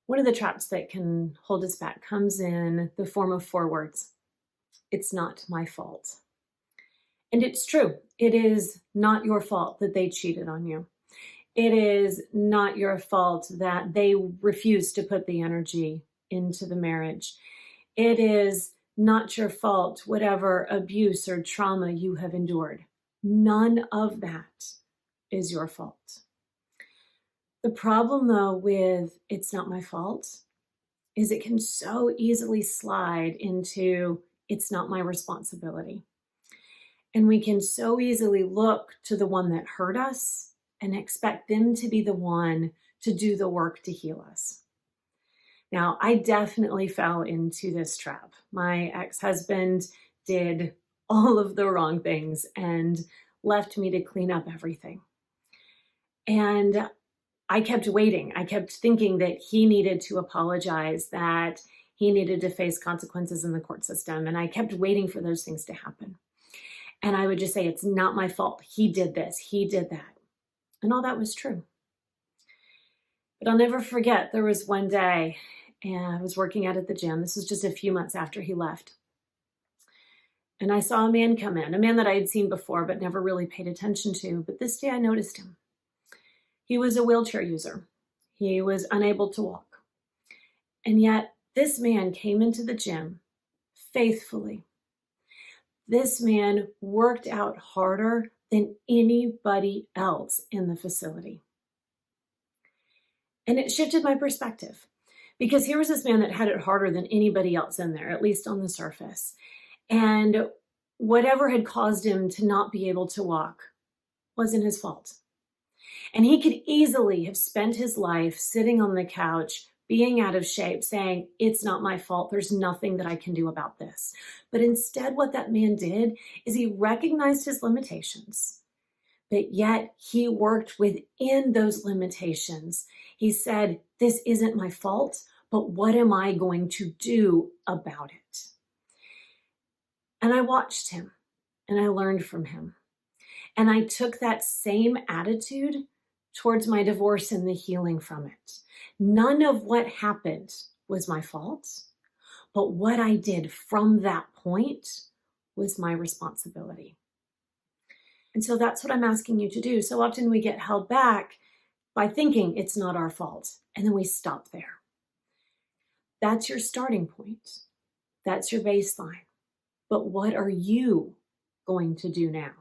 One of the traps that can hold us back comes in the form of four words. It's not my fault. And it's true. It is not your fault that they cheated on you. It is not your fault that they refused to put the energy into the marriage. It is not your fault, whatever abuse or trauma you have endured. None of that is your fault. The problem, though, with it's not my fault is it can so easily slide into it's not my responsibility. And we can so easily look to the one that hurt us and expect them to be the one to do the work to heal us. Now, I definitely fell into this trap. My ex-husband did all of the wrong things and left me to clean up everything. And I kept waiting. I kept thinking that he needed to apologize, that he needed to face consequences in the court system. And I kept waiting for those things to happen. And I would just say, it's not my fault. He did this, he did that. And all that was true. But I'll never forget, there was one day, and I was working out at the gym. This was just a few months after he left. And I saw a man come in, a man that I had seen before, but never really paid attention to. But this day I noticed him. He was a wheelchair user. He was unable to walk. And yet this man came into the gym faithfully. This man worked out harder than anybody else in the facility. And it shifted my perspective, because here was this man that had it harder than anybody else in there, at least on the surface. And whatever had caused him to not be able to walk wasn't his fault. And he could easily have spent his life sitting on the couch, being out of shape, saying, it's not my fault. There's nothing that I can do about this. But instead, what that man did is he recognized his limitations, but yet he worked within those limitations. He said, this isn't my fault, but what am I going to do about it? And I watched him and I learned from him. And I took that same attitude towards my divorce and the healing from it. None of what happened was my fault, but what I did from that point was my responsibility. And so that's what I'm asking you to do. So often we get held back by thinking it's not our fault, and then we stop there. That's your starting point. That's your baseline. But what are you going to do now?